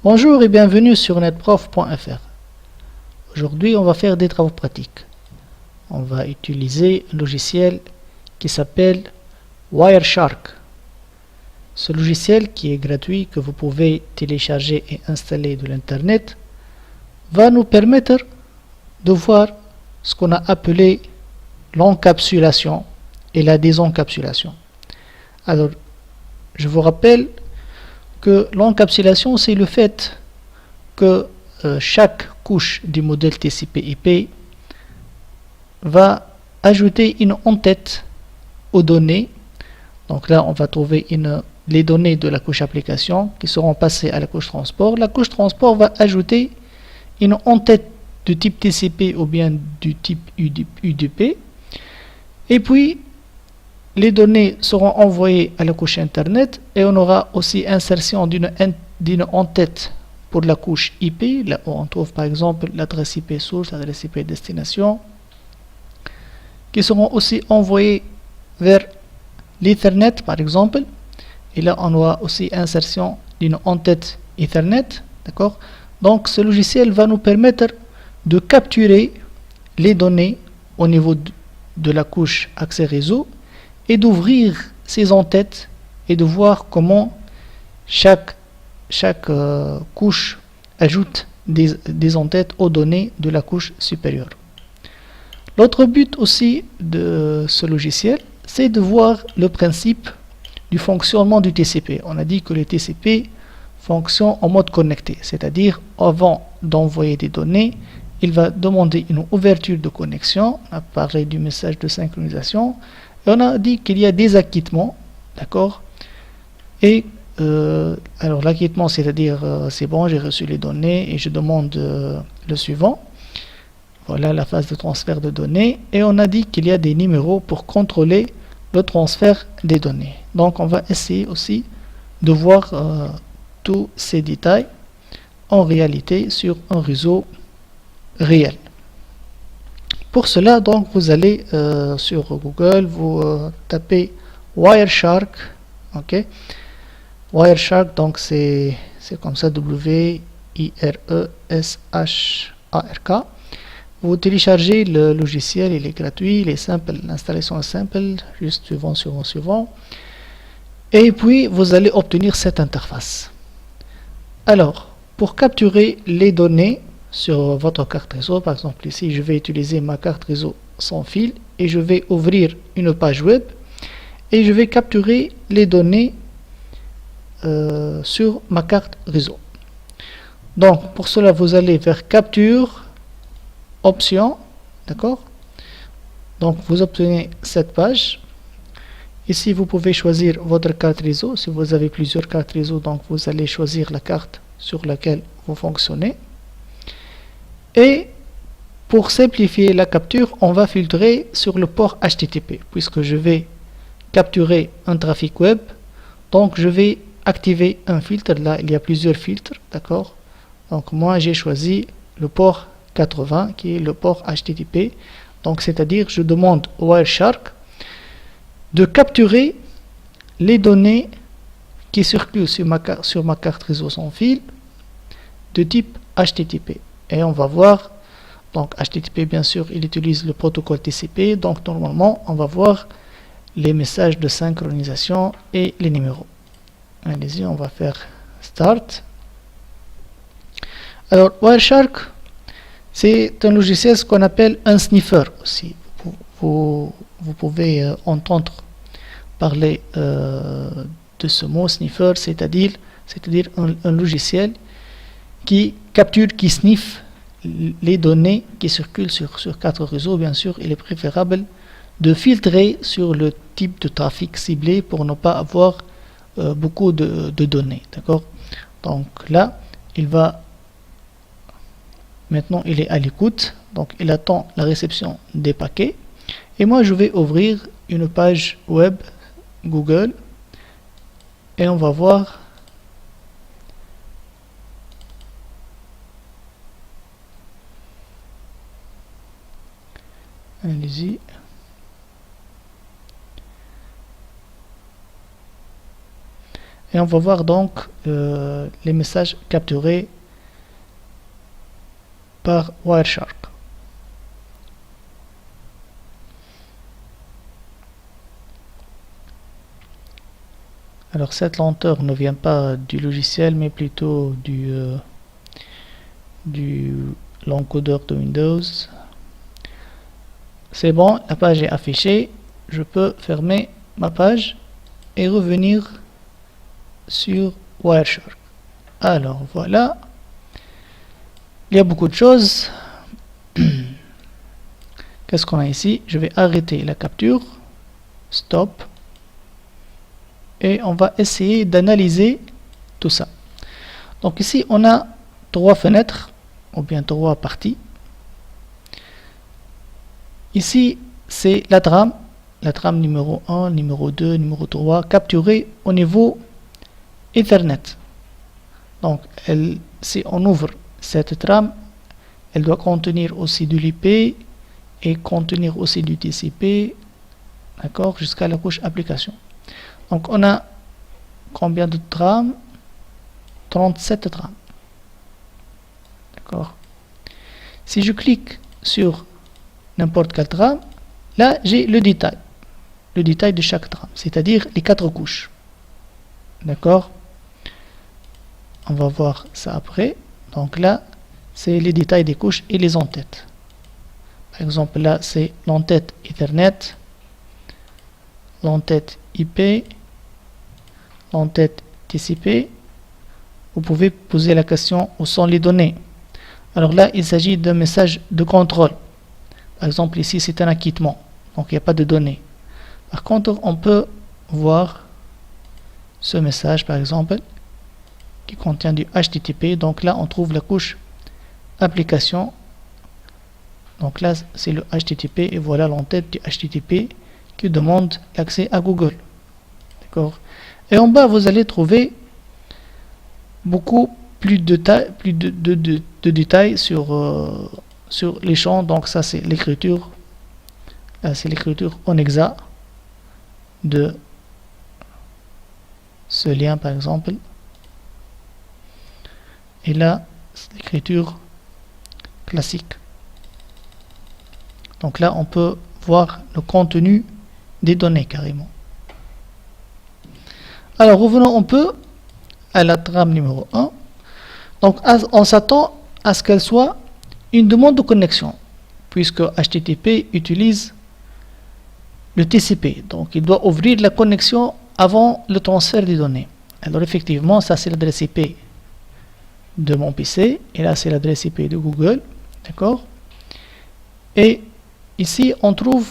Bonjour et bienvenue sur netprof.fr. Aujourd'hui, on va faire des travaux pratiques. On va utiliser un logiciel qui s'appelle Wireshark. Ce logiciel qui est gratuit, que vous pouvez télécharger et installer de l'internet, va nous permettre de voir ce qu'on a appelé l'encapsulation et la désencapsulation. Alors, je vous rappelle que l'encapsulation, c'est le fait que chaque couche du modèle TCP/IP va ajouter une en-tête aux données. Donc là, on va trouver les données de la couche application qui seront passées à la couche transport. La couche transport va ajouter une en-tête de type TCP ou bien du type UDP. Et puis, les données seront envoyées à la couche Internet et on aura aussi insertion d'une en-tête pour la couche IP, là où on trouve par exemple l'adresse IP source, l'adresse IP destination, qui seront aussi envoyées vers l'Ethernet par exemple. Et là on aura aussi insertion d'une en-tête Ethernet, d'accord. Donc ce logiciel va nous permettre de capturer les données au niveau de la couche accès réseau et d'ouvrir ces en-têtes et de voir comment chaque couche ajoute des en-têtes aux données de la couche supérieure. L'autre but aussi de ce logiciel, c'est de voir le principe du fonctionnement du TCP. On a dit que le TCP fonctionne en mode connecté, c'est-à-dire avant d'envoyer des données, il va demander une ouverture de connexion. On a parlé du message de synchronisation. Et on a dit qu'il y a des acquittements, d'accord. Et alors l'acquittement, c'est-à-dire c'est bon, j'ai reçu les données et je demande le suivant. Voilà la phase de transfert de données. Et on a dit qu'il y a des numéros pour contrôler le transfert des données. Donc on va essayer aussi de voir tous ces détails en réalité sur un réseau réel. Pour cela, donc, vous allez sur Google, vous tapez Wireshark, ok. Wireshark, donc c'est comme ça, W-I-R-E-S-H-A-R-K. Vous téléchargez le logiciel, il est gratuit, il est simple, l'installation est simple, juste suivant. Et puis, vous allez obtenir cette interface. Alors, pour capturer les données sur votre carte réseau, par exemple ici je vais utiliser ma carte réseau sans fil et je vais ouvrir une page web et je vais capturer les données sur ma carte réseau. Donc pour cela vous allez vers capture, option, d'accord. Donc vous obtenez cette page. Ici vous pouvez choisir votre carte réseau. Si vous avez plusieurs cartes réseau, donc vous allez choisir la carte sur laquelle vous fonctionnez. Et pour simplifier la capture, on va filtrer sur le port HTTP, puisque je vais capturer un trafic web. Donc je vais activer un filtre. Là, il y a plusieurs filtres, d'accord. Donc moi, j'ai choisi le port 80, qui est le port HTTP. Donc c'est-à-dire, je demande au Wireshark de capturer les données qui circulent sur ma carte réseau sans fil de type HTTP. Et on va voir, donc HTTP bien sûr il utilise le protocole TCP, donc normalement on va voir les messages de synchronisation et les numéros. Allez-y, on va faire Start. Alors Wireshark, c'est un logiciel ce qu'on appelle un sniffer aussi. Vous pouvez entendre parler de ce mot sniffer, c'est-à-dire un logiciel qui capture, qui sniffe les données qui circulent sur quatre réseaux. Bien sûr, il est préférable de filtrer sur le type de trafic ciblé pour ne pas avoir beaucoup de données, d'accord. Donc là, maintenant il est à l'écoute, donc il attend la réception des paquets. Et moi, je vais ouvrir une page web Google et on va voir. Allez-y. Et on va voir donc les messages capturés par Wireshark. Alors cette lenteur ne vient pas du logiciel mais plutôt du l'encodeur de Windows. C'est bon, la page est affichée. Je peux fermer ma page et revenir sur Wireshark. Alors voilà, il y a beaucoup de choses. Qu'est-ce qu'on a ici? Je vais arrêter la capture, stop, et on va essayer d'analyser tout ça. Donc ici on a trois fenêtres ou bien trois parties. Ici c'est la trame numéro 1, numéro 2, numéro 3 capturée au niveau Ethernet. Donc si on ouvre cette trame, elle doit contenir aussi de l'IP et contenir aussi du TCP, d'accord, jusqu'à la couche application. Donc on a combien de trames? 37 trames. D'accord. Si je clique sur n'importe quelle trame, là j'ai le détail de chaque trame, c'est-à-dire les 4 couches. D'accord. On va voir ça après. Donc là, c'est les détails des couches et les entêtes. Par exemple, là, c'est l'entête Ethernet, l'entête IP, l'entête TCP. Vous pouvez poser la question où sont les données. Alors là, il s'agit d'un message de contrôle. Par exemple, ici, c'est un acquittement. Donc, il n'y a pas de données. Par contre, on peut voir ce message, par exemple, qui contient du HTTP. Donc là, on trouve la couche application. Donc là, c'est le HTTP et voilà l'entête du HTTP qui demande l'accès à Google. D'accord. Et en bas, vous allez trouver beaucoup plus de détails sur les champs. Donc ça, c'est l'écriture. Là, c'est l'écriture en hexa de ce lien, par exemple. Et là, c'est l'écriture classique. Donc là, on peut voir le contenu des données carrément. Alors, revenons un peu à la trame numéro 1. Donc, on s'attend à ce qu'elle soit une demande de connexion, puisque HTTP utilise le TCP. Donc, il doit ouvrir la connexion avant le transfert des données. Alors, effectivement, ça c'est l'adresse IP de mon PC, et là c'est l'adresse IP de Google, d'accord. Et ici on trouve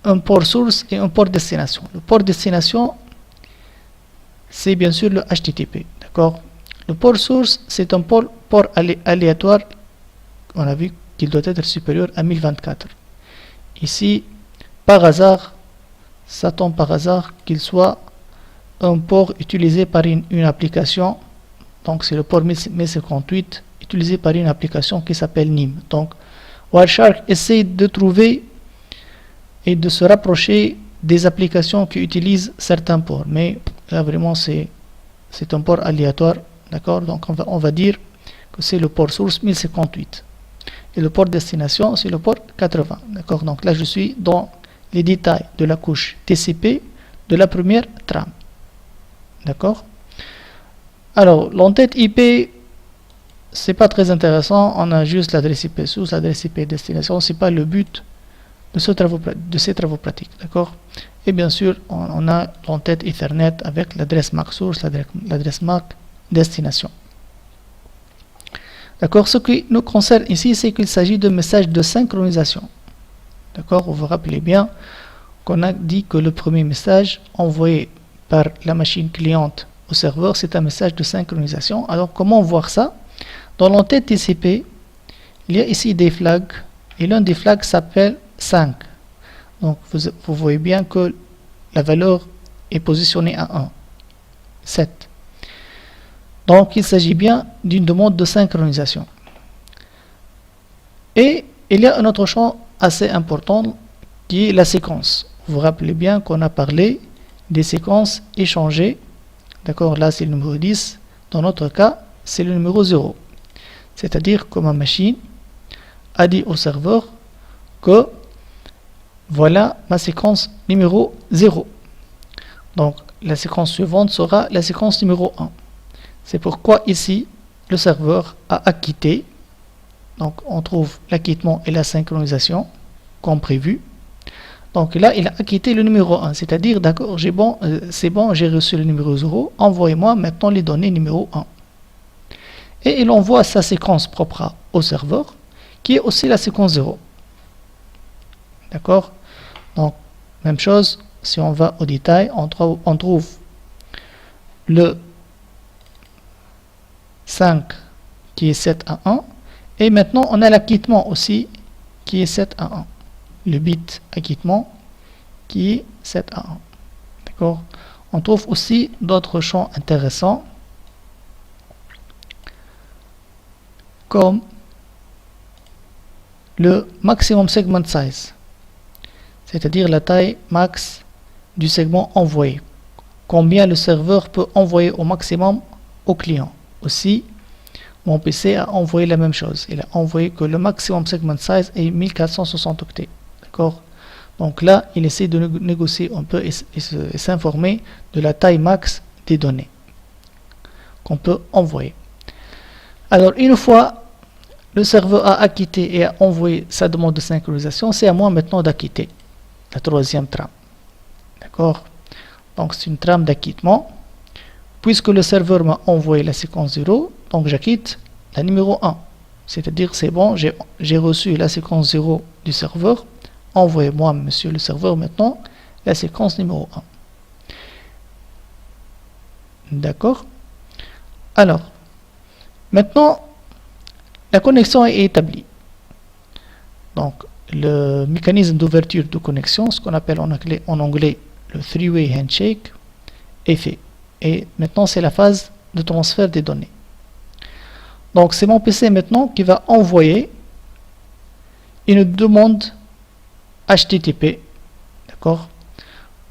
un port source et un port destination. Le port destination, c'est bien sûr le HTTP, d'accord. Le port source, c'est un port aléatoire. On a vu qu'il doit être supérieur à 1024. Ici, par hasard, ça tombe par hasard qu'il soit un port utilisé par une application. Donc c'est le port 1058 utilisé par une application qui s'appelle NIM. Donc Wireshark essaie de trouver et de se rapprocher des applications qui utilisent certains ports. Mais là vraiment c'est un port aléatoire. D'accord. Donc on va dire que c'est le port source 1058. Et le port destination c'est le port 80. D'accord. Donc là je suis dans les détails de la couche TCP de la première trame. D'accord. Alors, l'entête IP, c'est pas très intéressant. On a juste l'adresse IP source, l'adresse IP destination. C'est pas le but de ces travaux pratiques, d'accord. Et bien sûr, on a l'entête Ethernet avec l'adresse MAC source, l'adresse MAC destination. D'accord. Ce qui nous concerne ici, c'est qu'il s'agit de messages de synchronisation. D'accord. Vous vous rappelez bien qu'on a dit que le premier message envoyé par la machine cliente au serveur, c'est un message de synchronisation. Alors comment voir ça? Dans l'entête TCP, il y a ici des flags et l'un des flags s'appelle 5. Donc vous voyez bien que la valeur est positionnée à 1, 7. Donc il s'agit bien d'une demande de synchronisation. Et il y a un autre champ assez important qui est la séquence. Vous vous rappelez bien qu'on a parlé des séquences échangées D'accord, là c'est le numéro 10. Dans notre cas, c'est le numéro 0. C'est-à-dire que ma machine a dit au serveur que voilà ma séquence numéro 0. Donc la séquence suivante sera la séquence numéro 1. C'est pourquoi ici le serveur a acquitté. Donc on trouve l'acquittement et la synchronisation comme prévu. Donc là il a acquitté le numéro 1, c'est-à-dire d'accord, c'est bon, j'ai reçu le numéro 0, envoyez-moi maintenant les données numéro 1. Et il envoie sa séquence propre au serveur qui est aussi la séquence 0. D'accord? Donc même chose, si on va au détail, on trouve le 5 qui est 7 à 1 et maintenant on a l'acquittement aussi qui est 7 à 1. Le bit acquittement qui est 7 à 1. D'accord? On trouve aussi d'autres champs intéressants comme le maximum segment size, c'est-à-dire la taille max du segment envoyé. Combien le serveur peut envoyer au maximum au client. Aussi, mon PC a envoyé la même chose. Il a envoyé que le maximum segment size est 1460 octets. D'accord? Donc là, il essaie de négocier un peu et s'informer de la taille max des données qu'on peut envoyer. Alors, une fois le serveur a acquitté et a envoyé sa demande de synchronisation, c'est à moi maintenant d'acquitter la troisième trame. D'accord? Donc, c'est une trame d'acquittement. Puisque le serveur m'a envoyé la séquence 0, donc j'acquitte la numéro 1. C'est-à-dire, c'est bon, j'ai reçu la séquence 0 du serveur. Envoyez-moi, monsieur le serveur, maintenant la séquence numéro 1. D'accord? Alors, maintenant, la connexion est établie. Donc, le mécanisme d'ouverture de connexion, ce qu'on appelle en anglais le three-way handshake, est fait. Et maintenant, c'est la phase de transfert des données. Donc, c'est mon PC maintenant qui va envoyer une demande HTTP. D'accord?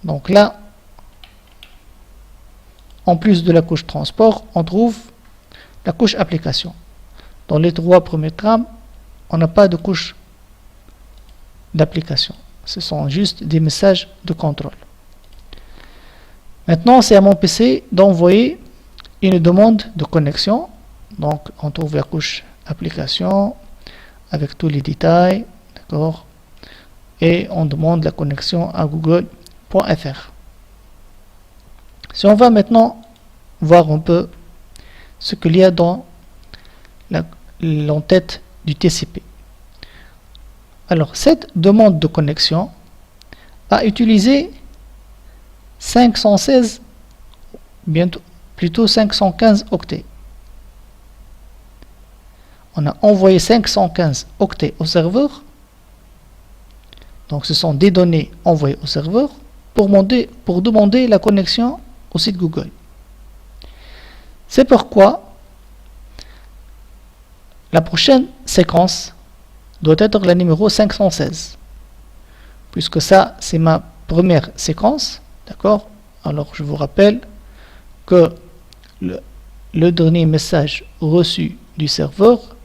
Donc là, en plus de la couche transport, on trouve la couche application. Dans les trois premières trames, on n'a pas de couche d'application. Ce sont juste des messages de contrôle. Maintenant, c'est à mon PC d'envoyer une demande de connexion. Donc, on trouve la couche application avec tous les détails. D'accord? Et on demande la connexion à google.fr. Si on va maintenant voir un peu ce qu'il y a dans l'entête du TCP. Alors, cette demande de connexion a utilisé 516, plutôt 515 octets. On a envoyé 515 octets au serveur. Donc ce sont des données envoyées au serveur pour demander la connexion au site Google. C'est pourquoi la prochaine séquence doit être la numéro 516. Puisque ça, c'est ma première séquence. D'accord? Alors je vous rappelle que le dernier message reçu du serveur,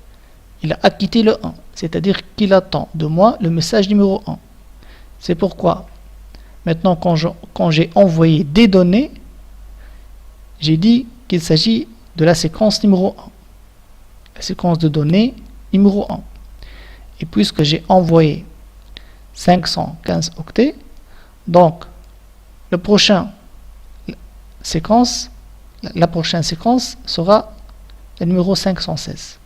il a acquitté le 1. C'est-à-dire qu'il attend de moi le message numéro 1. C'est pourquoi, maintenant quand j'ai envoyé des données, j'ai dit qu'il s'agit de la séquence numéro 1. La séquence de données numéro 1. Et puisque j'ai envoyé 515 octets, donc la prochaine séquence sera le numéro 516.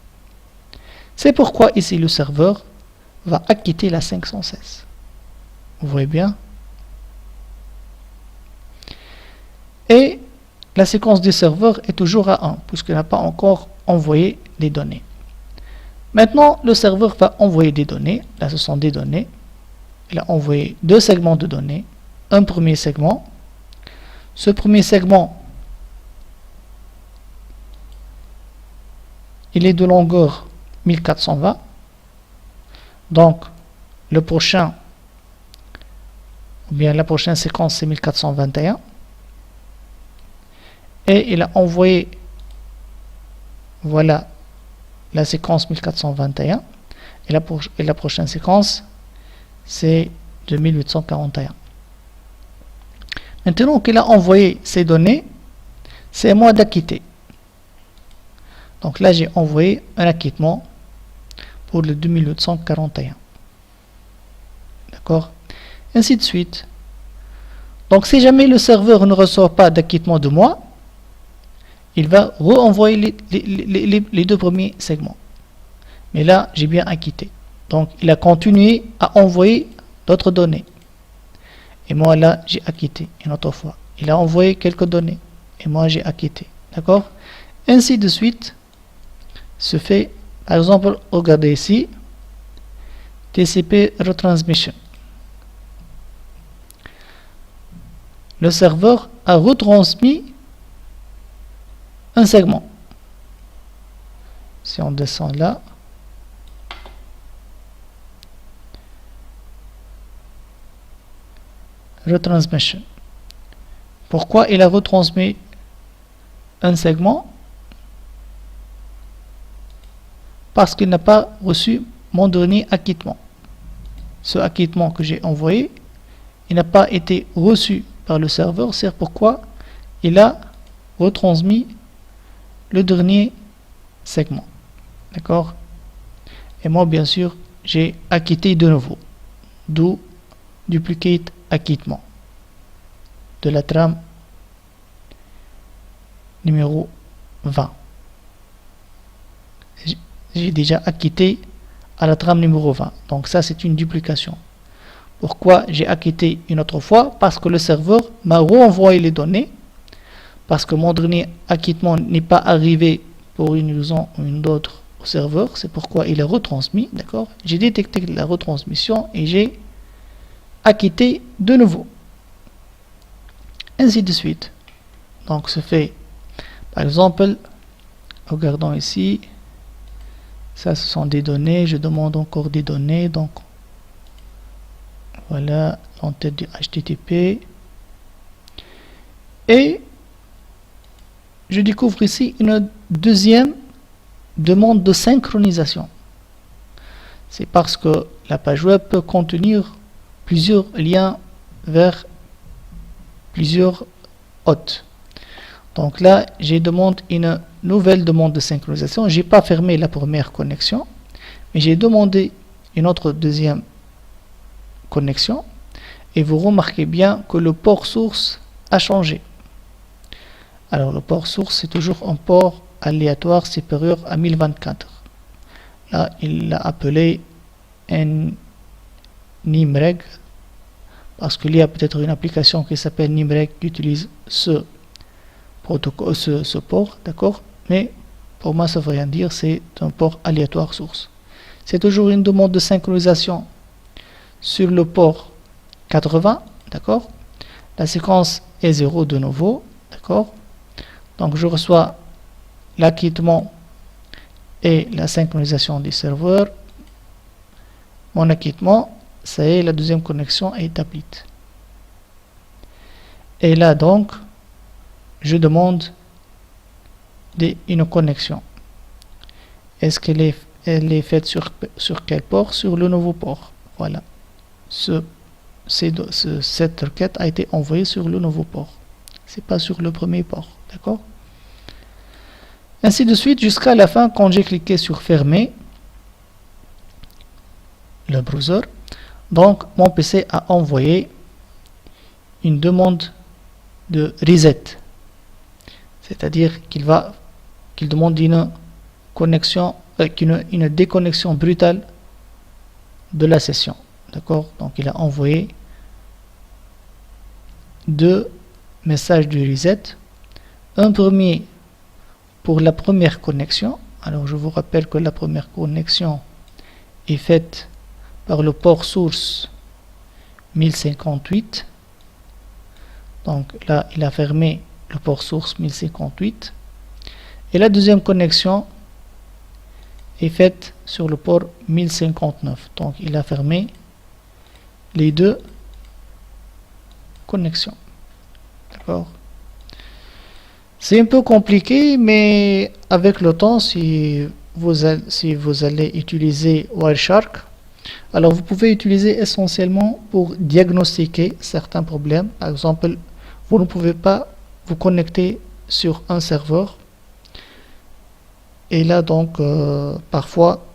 C'est pourquoi ici le serveur va acquitter la 516. Vous voyez bien? Et la séquence du serveur est toujours à 1, puisqu'il n'a pas encore envoyé les données. Maintenant, le serveur va envoyer des données. Là, ce sont des données. Il a envoyé deux segments de données. Un premier segment. Ce premier segment, il est de longueur 1420. Donc, la prochaine séquence, c'est 1421. et il a envoyé, voilà, la séquence 1421, et la prochaine séquence, c'est 2841. Maintenant qu'il a envoyé ces données, c'est à moi d'acquitter. Donc là, j'ai envoyé un acquittement pour le 2841. D'accord? Ainsi de suite. Donc si jamais le serveur ne reçoit pas d'acquittement de moi, il va renvoyer les deux premiers segments. Mais là, j'ai bien acquitté. Donc il a continué à envoyer d'autres données. Et moi là, j'ai acquitté une autre fois. Il a envoyé quelques données. Et moi, j'ai acquitté. D'accord? Ainsi de suite se fait. Par exemple, regardez ici. TCP Retransmission. Le serveur a retransmis un segment. Si on descend là, retransmission. Pourquoi il a retransmis un segment? Parce qu'il n'a pas reçu mon dernier acquittement. Ce acquittement que j'ai envoyé, il n'a pas été reçu par le serveur, c'est pourquoi il a retransmis le dernier segment. D'accord? Et moi, bien sûr, j'ai acquitté de nouveau. D'où duplicate acquittement de la trame numéro 20. J'ai déjà acquitté à la trame numéro 20. Donc ça, c'est une duplication. Pourquoi j'ai acquitté une autre fois? Parce que le serveur m'a renvoyé les données, parce que mon dernier acquittement n'est pas arrivé pour une raison ou une autre au serveur. C'est pourquoi il est retransmis. D'accord? J'ai détecté la retransmission et j'ai acquitté de nouveau. Ainsi de suite. Donc se fait, par exemple, regardons ici, ça ce sont des données, je demande encore des données, donc voilà l'entête du HTTP, et je découvre ici une deuxième demande de synchronisation. C'est parce que la page web peut contenir plusieurs liens vers plusieurs hôtes. Donc là, j'ai demandé une nouvelle demande de synchronisation. Je n'ai pas fermé la première connexion, mais j'ai demandé une autre deuxième connexion. Et vous remarquez bien que le port source a changé. Alors le port source, c'est toujours un port aléatoire supérieur à 1024. Là, il l'a appelé un NIMREG, parce qu'il y a peut-être une application qui s'appelle NIMREG qui utilise ce protocole, ce port, d'accord? Mais pour moi, ça ne veut rien dire, c'est un port aléatoire source. C'est toujours une demande de synchronisation sur le port 80, d'accord? La séquence est 0 de nouveau, d'accord? Donc je reçois l'acquittement et la synchronisation des serveurs. Mon acquittement, ça y est, la deuxième connexion est établie. Et là donc, je demande une connexion. Est-ce qu'elle est faite sur quel port? Sur le nouveau port. Voilà. Cette requête a été envoyée sur le nouveau port. C'est pas sur le premier port. D'accord? Ainsi de suite jusqu'à la fin, quand j'ai cliqué sur fermer le browser, donc mon PC a envoyé une demande de reset, c'est-à-dire qu'il demande une connexion, une déconnexion brutale de la session. D'accord? Donc il a envoyé deux messages de reset, un premier pour la première connexion. Alors je vous rappelle que la première connexion est faite par le port source 1058. Donc là, il a fermé le port source 1058. Et la deuxième connexion est faite sur le port 1059. Donc il a fermé les deux connexions. D'accord? C'est un peu compliqué, mais avec le temps, si vous allez utiliser Wireshark, alors vous pouvez utiliser essentiellement pour diagnostiquer certains problèmes. Par exemple, vous ne pouvez pas vous connecter sur un serveur. Et là donc, parfois,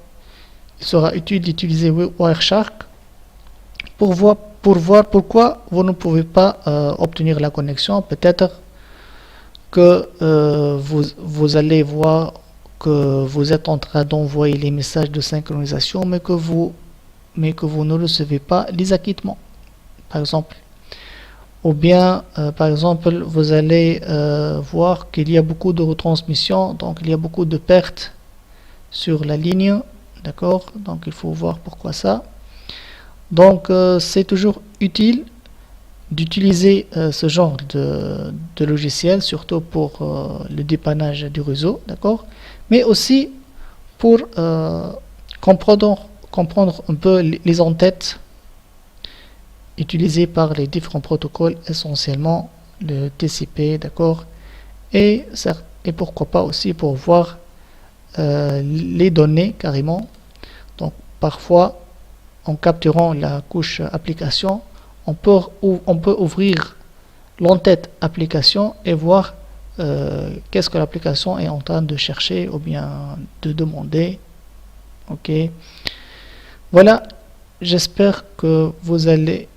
il sera utile d'utiliser Wireshark pour voir pourquoi vous ne pouvez pas obtenir la connexion. Peut-être que vous allez voir que vous êtes en train d'envoyer les messages de synchronisation, mais que vous ne recevez pas les acquittements, par exemple. Ou bien, par exemple, vous allez voir qu'il y a beaucoup de retransmissions, donc il y a beaucoup de pertes sur la ligne, d'accord? Donc il faut voir pourquoi ça. Donc c'est toujours utile d'utiliser ce genre de logiciel, surtout pour le dépannage du réseau, d'accord, mais aussi pour comprendre un peu les en-têtes utilisées par les différents protocoles, essentiellement le TCP, d'accord, et pourquoi pas aussi pour voir les données carrément. Donc parfois, en capturant la couche application, on peut ouvrir l'entête application et voir qu'est-ce que l'application est en train de chercher ou bien de demander. Ok, voilà, j'espère que vous allez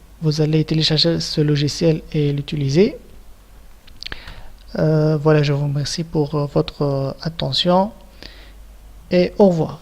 télécharger ce logiciel et l'utiliser. Voilà, je vous remercie pour votre attention et au revoir.